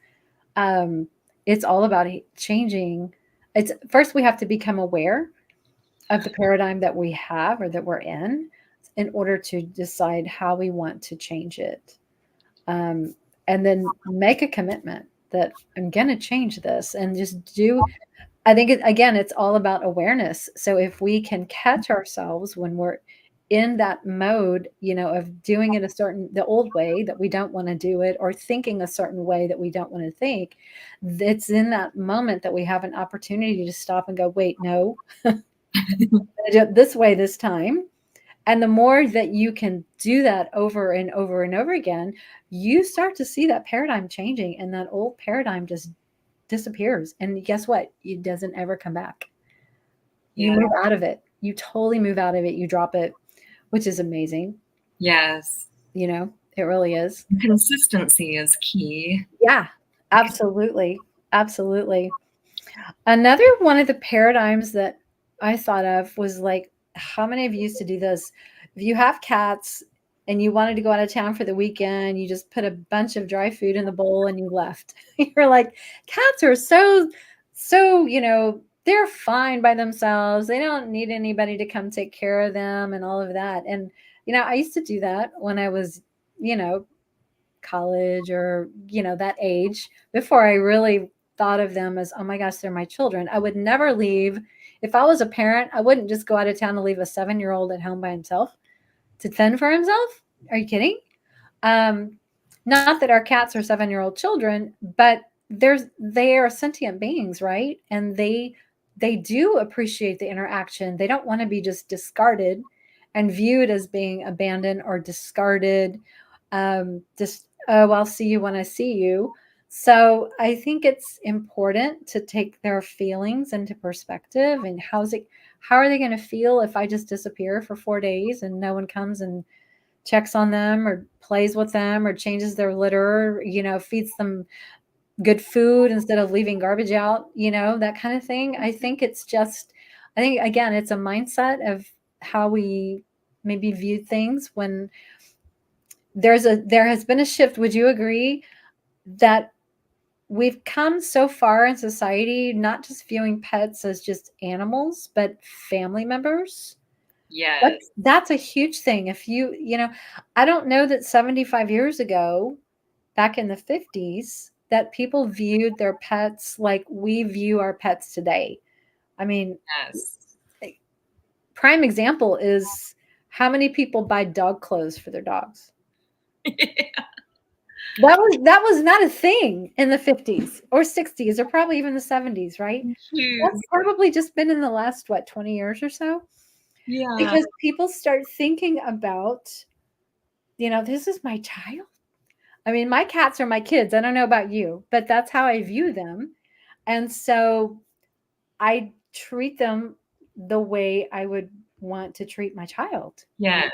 It's all about changing. It's first we have to become aware of the paradigm that we have or that we're in order to decide how we want to change it. And then make a commitment that I'm going to change this and just do. I think, again, it's all about awareness. So if we can catch ourselves when we're in that mode, of doing it the old way that we don't want to do it, or thinking a certain way that we don't want to think, it's in that moment that we have an opportunity to stop and go, wait, no, I'm going to do it this way this time. And the more that you can do that over and over and over again, you start to see that paradigm changing, and that old paradigm just disappears. And guess what? It doesn't ever come back. You move out of it. You totally move out of it. You drop it, which is amazing. Yes. It really is. Consistency is key. Yeah, absolutely. Absolutely. Another one of the paradigms that I thought of was like, how many of you used to do this? If you have cats and you wanted to go out of town for the weekend, you just put a bunch of dry food in the bowl and you left. You're like, cats are so, they're fine by themselves. They don't need anybody to come take care of them and all of that. And, I used to do that when I was, college or, that age, before I really thought of them as, oh my gosh, they're my children. I would never leave. If I was a parent, I wouldn't just go out of town and leave a 7-year-old at home by himself to fend for himself. Are you kidding? Not that our cats are 7-year-old children, but they are sentient beings, right? And they do appreciate the interaction. They don't want to be just discarded and viewed as being abandoned or discarded. Just, oh, I'll see you when I see you. So I think it's important to take their feelings into perspective, and how are they going to feel if I just disappear for 4 days and no one comes and checks on them or plays with them or changes their litter, feeds them good food instead of leaving garbage out, that kind of thing. I think again, it's a mindset of how we maybe view things. When there has been a shift, would you agree that we've come so far in society, not just viewing pets as just animals, but family members? Yes. That's a huge thing. If I don't know that 75 years ago, back in the 50s, that people viewed their pets like we view our pets today. I mean, Yes. prime example is how many people buy dog clothes for their dogs. That was not a thing in the 50s or 60s or probably even the 70s, right? That's probably just been in the last 20 years or so. Yeah. Because people start thinking about, this is my child. I mean, my cats are my kids. I don't know about you, but that's how I view them. And so I treat them the way I would want to treat my child. Yes.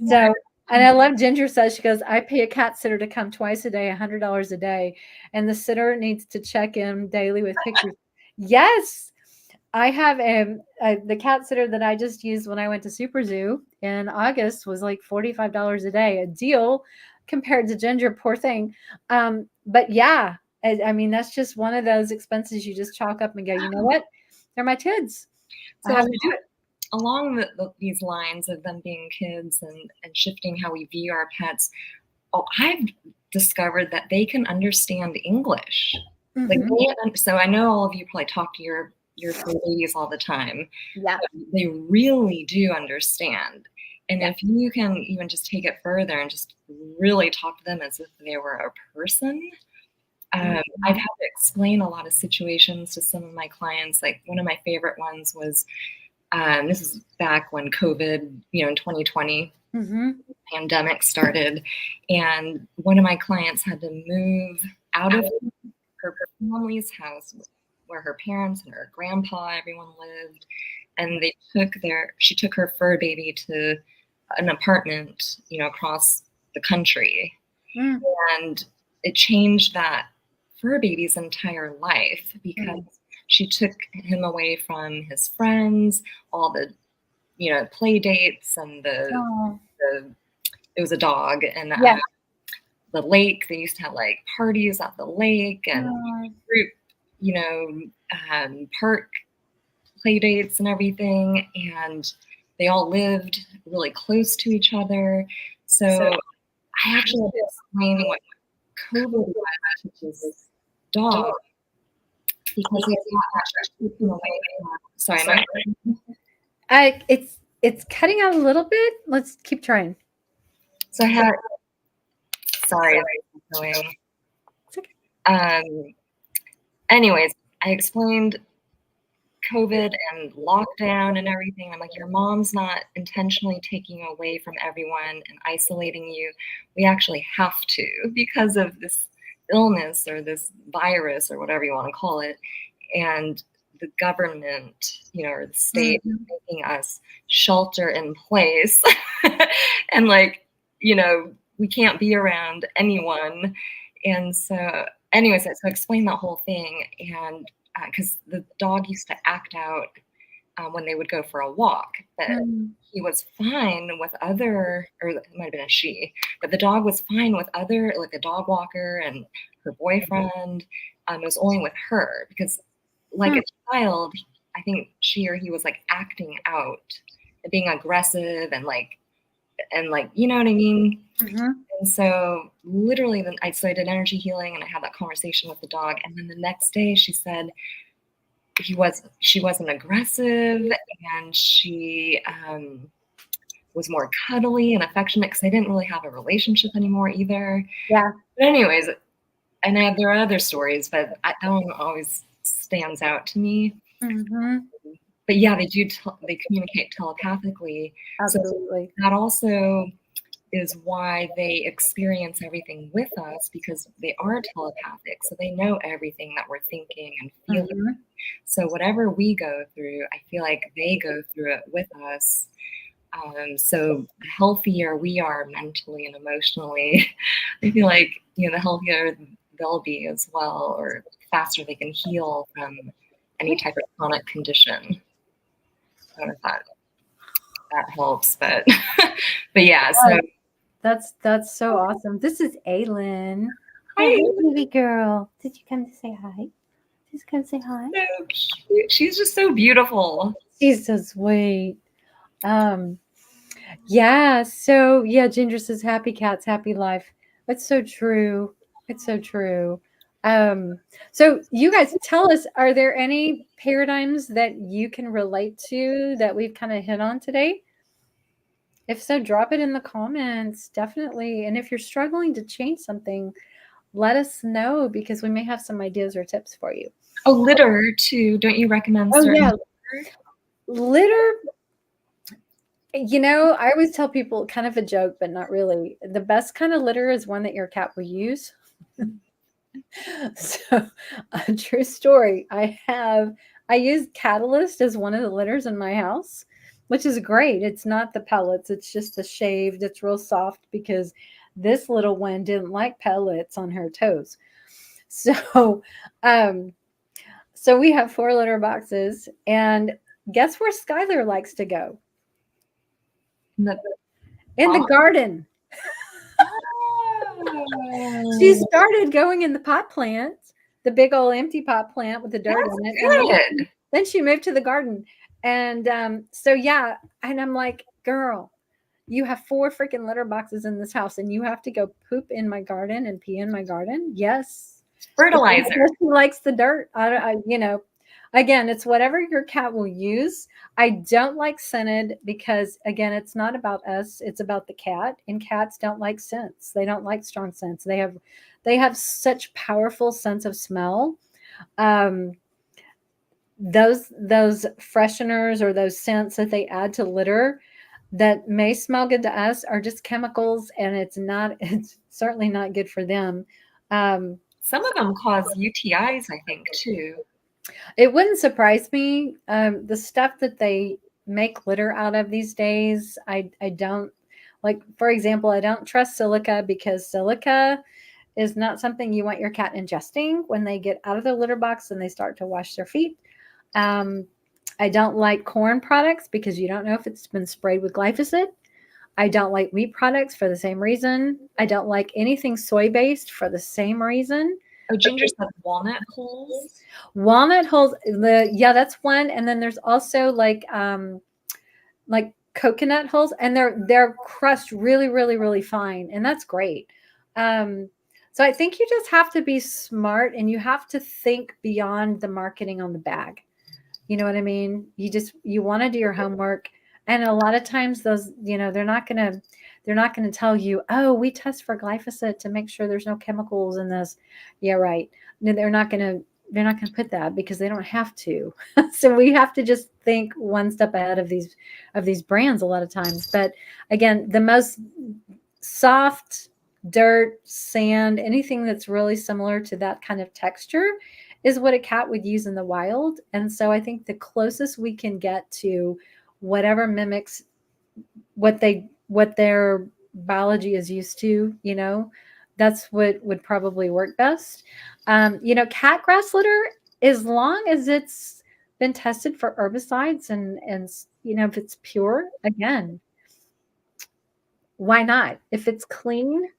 So And I love Ginger says, she goes, I pay a cat sitter to come twice a day, $100 a day. And the sitter needs to check in daily with pictures. Yes. I have the cat sitter that I just used when I went to Super Zoo in August was like $45 a day, a deal compared to Ginger, poor thing. But yeah, I mean, that's just one of those expenses you just chalk up and go, you know what? They're my kids. I So have to do it. along these lines of them being kids and shifting how we view our pets, I've discovered that they can understand English. Like so I know all of you probably talk to your fur babies all the time. Yeah. They really do understand. And if you can even just take it further and just really talk to them as if they were a person, I've had to explain a lot of situations to some of my clients. Like one of my favorite ones was, this is back when COVID, in 2020, pandemic started. And one of my clients had to move out of her family's house where her parents and her grandpa, everyone lived. And she took her fur baby to an apartment, across the country. And it changed that fur baby's entire life because she took him away from his friends, all the, play dates and it was a dog and the lake. They used to have like parties at the lake and group, park play dates and everything. And they all lived really close to each other. So I actually had to explain what COVID was to this dog because they got taken away. Sorry, It's cutting out a little bit. Let's keep trying. So I had, sorry, anyways, I explained COVID and lockdown and everything. I'm like, your mom's not intentionally taking away from everyone and isolating you. We actually have to because of this illness or this virus or whatever you want to call it. And the government, or the state is making us shelter in place. And we can't be around anyone. And so anyways, so I explained that whole thing. And because the dog used to act out when they would go for a walk, but he was fine with or it might have been a she, but the dog was fine with like a dog walker and her boyfriend. It was only with her because like a child, I think she or he was like acting out and being aggressive and you know what I mean? And so literally then I did energy healing and I had that conversation with the dog. And then the next day she said she wasn't aggressive and she was more cuddly and affectionate because they didn't really have a relationship anymore either. Yeah. But anyways, and there are other stories, but that one always stands out to me. But yeah, they communicate telepathically. Absolutely. So that also is why they experience everything with us because they are telepathic. So they know everything that we're thinking and feeling. So whatever we go through, I feel like they go through it with us. So the healthier we are mentally and emotionally, I feel like, the healthier they'll be as well, or faster they can heal from any type of chronic condition. I don't know if that helps, but yeah. So that's so awesome. This is Aylin. Hi, baby girl. Did you come to say hi? Just come say hi. So cute. She's just so beautiful. She's so sweet. Yeah. So yeah, Ginger says happy cats, happy life. That's so true. It's so true. So you guys tell us, are there any paradigms that you can relate to that we've kind of hit on today? If so, drop it in the comments, definitely. And if you're struggling to change something, let us know because we may have some ideas or tips for you. Oh, litter too. Don't you recommend? Oh yeah, litter. I always tell people kind of a joke, but not really. The best kind of litter is one that your cat will use. So, a true story. I use Catalyst as one of the litters in my house. which is great. It's not the pellets, it's just the shaved. It's real soft because this little one didn't like pellets on her toes. So, um, so we have 4 litter boxes, and guess where Skylar likes to go? The, In the garden. She oh, started going in the pot plant, the big old empty pot plant with the dirt that's in it, and good. then she moved to the garden. And so yeah, and I'm like, girl, you have 4 freaking litter boxes in this house, and you have to go poop in my garden and pee in my garden? Yes. Fertilizer. She likes the dirt. Again, it's whatever your cat will use. I don't like scented because, again, it's not about us. It's about the cat. And cats don't like scents. They don't like strong scents. They have such powerful sense of smell. Um, those fresheners or those scents that they add to litter that may smell good to us are just chemicals, and it's certainly not good for them. Some of them cause UTIs, I think, too. It wouldn't surprise me. The stuff that they make litter out of these days, I don't like. For example, I don't trust silica because silica is not something you want your cat ingesting when they get out of their litter box and they start to wash their feet. Um, I don't like corn products because you don't know if it's been sprayed with glyphosate. I don't like wheat products for the same reason. I don't like anything soy based for the same reason. Oh, Ginger said walnut holes. Walnut holes, that's one. And then there's also like coconut holes, and they're crushed really, really, really fine, and that's great. So I think you just have to be smart, and you have to think beyond the marketing on the bag. You know what I mean? You want to do your homework. And a lot of times those, they're not gonna tell you, oh, we test for glyphosate to make sure there's no chemicals in this. Yeah, right. No, they're not gonna put that because they don't have to. So we have to just think one step ahead of these brands a lot of times. But again, the most soft dirt, sand, anything that's really similar to that kind of texture is what a cat would use in the wild. And so I think the closest we can get to whatever mimics what their biology is used to, that's what would probably work best. Cat grass litter, as long as it's been tested for herbicides and if it's pure, again, why not? If it's clean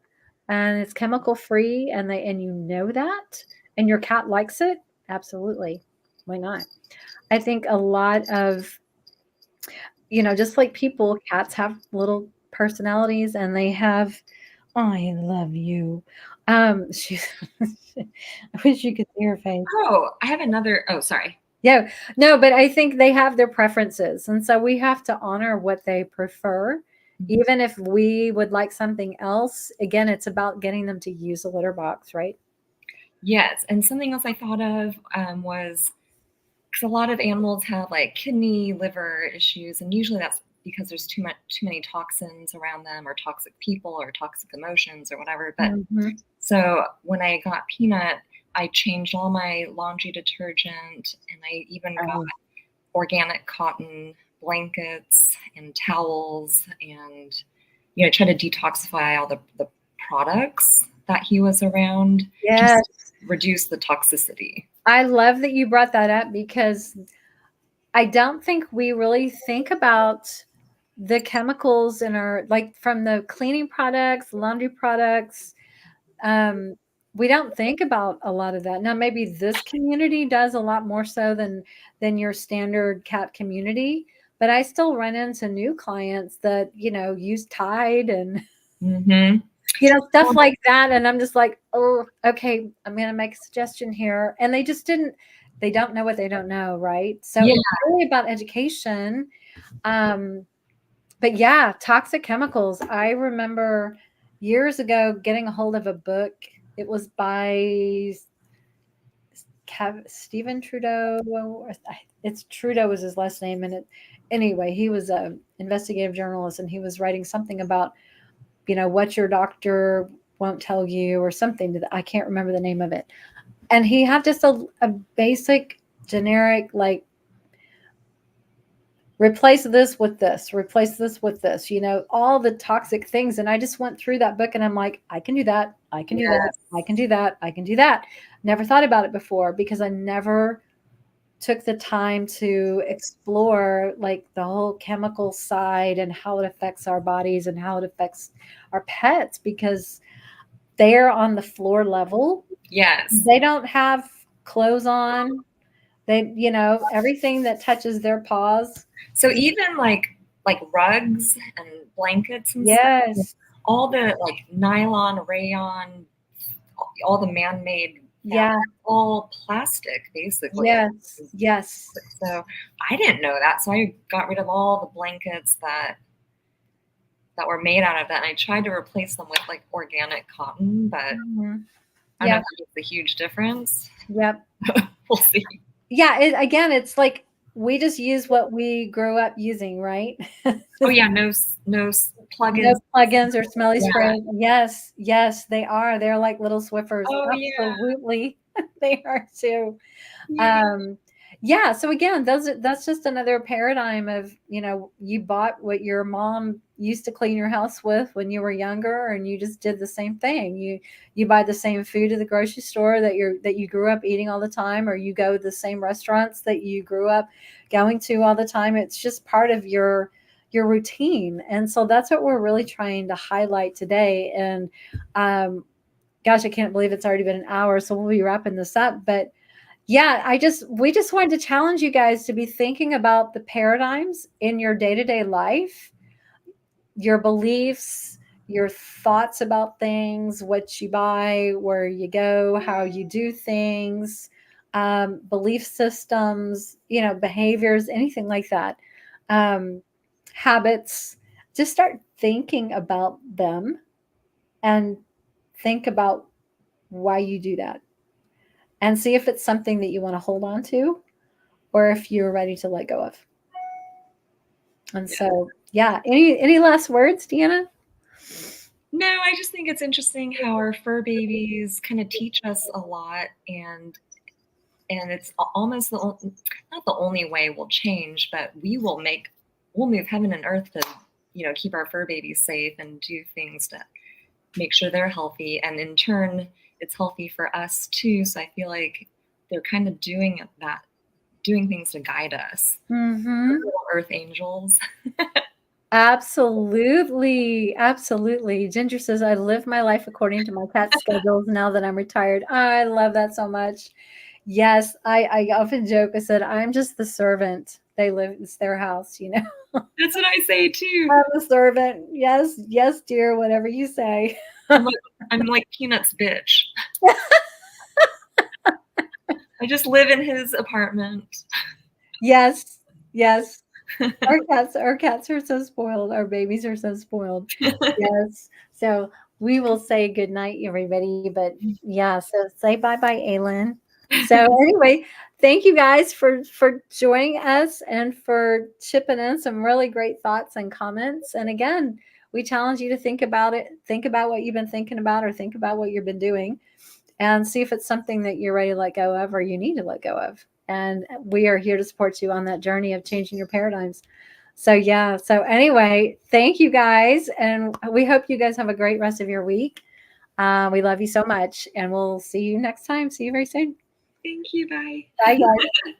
and it's chemical free and you know that and your cat likes it, absolutely. Why not? I think a lot of, just like people, cats have little personalities and they have, oh, I love you. She's, I wish you could see her face. Oh, I have another. Oh, sorry. Yeah, no, but I think they have their preferences. And so we have to honor what they prefer. Even if we would like something else, again, it's about getting them to use a litter box, right? Yes. And something else I thought of was because a lot of animals have like kidney, liver issues. And usually that's because there's too many toxins around them, or toxic people, or toxic emotions, or whatever. But so when I got Peanut, I changed all my laundry detergent, and I even got organic cotton blankets and towels, and try to detoxify all the products that he was around. Yes. Just reduce the toxicity. I love that you brought that up because I don't think we really think about the chemicals in our, like from the cleaning products, laundry products. We don't think about a lot of that. Now, maybe this community does a lot more so than your standard cat community, but I still run into new clients that, use Tide and stuff like that. And I'm just like, oh, okay, I'm going to make a suggestion here. And they don't know what they don't know. Right. So it's really about education. But yeah, toxic chemicals. I remember years ago getting a hold of a book. It was by Stephen Trudeau. It's Trudeau was his last name. And anyway, he was an investigative journalist, and he was writing something about, what your doctor won't tell you or something. I can't remember the name of it. And he had just a basic generic, like, replace this with this, replace this with this, all the toxic things. And I just went through that book and I'm like, I can do that. I can do that. I can do that. I can do that. Never thought about it before because I never took the time to explore like the whole chemical side and how it affects our bodies and how it affects our pets because they're on the floor level. Yes. They don't have clothes on. They, everything that touches their paws. So even like rugs and blankets and stuff, Yes. all the like nylon, rayon, all the man-made Yeah. all plastic basically. Yes. Yes. So I didn't know that. So I got rid of all the blankets that were made out of that. And I tried to replace them with like organic cotton, but I don't know if that makes a huge difference. Yep. We'll see. Yeah. Again, it's like we just use what we grew up using, right? Oh yeah, no plugins. No plugins or smelly spray. Yes, yes, they are. They're like little Swiffers. Oh, absolutely, they are too. Yeah. So again, that's just another paradigm of you bought what your mom used to clean your house with when you were younger, and you just did the same thing. You buy the same food at the grocery store that you grew up eating all the time, or you go to the same restaurants that you grew up going to all the time. It's just part of your routine. And so that's what we're really trying to highlight today. And gosh, I can't believe it's already been an hour. So we'll be wrapping this up. But yeah, we just wanted to challenge you guys to be thinking about the paradigms in your day-to-day life, your beliefs, your thoughts about things, what you buy, where you go, how you do things, belief systems, behaviors, anything like that. Habits, just start thinking about them and think about why you do that and see if it's something that you want to hold on to or if you're ready to let go of. And so, yeah, any last words, Deanna? No, I just think it's interesting how our fur babies kind of teach us a lot, and it's almost not the only way we'll change, but we'll move heaven and earth to keep our fur babies safe and do things to make sure they're healthy, and in turn it's healthy for us too. So I feel like they're kind of doing things to guide us. Little earth angels. Absolutely. Ginger says, I live my life according to my cat's schedules now that I'm retired. I love that so much. Yes, I often joke. I said, I'm just the servant. It's their house, That's what I say too. I'm a servant. Yes, dear, whatever you say. I'm like Peanut's bitch. I just live in his apartment. Yes. Our cats are so spoiled. Our babies are so spoiled. Yes. So we will say good night, everybody. But yeah, so say bye-bye, Aylin. So anyway, thank you guys for joining us and for chipping in some really great thoughts and comments. And again, we challenge you to think about it. Think about what you've been thinking about, or think about what you've been doing, and see if it's something that you're ready to let go of or you need to let go of. And we are here to support you on that journey of changing your paradigms. So yeah. So anyway, thank you guys. And we hope you guys have a great rest of your week. We love you so much, and we'll see you next time. See you very soon. Thank you. Bye. Bye, guys.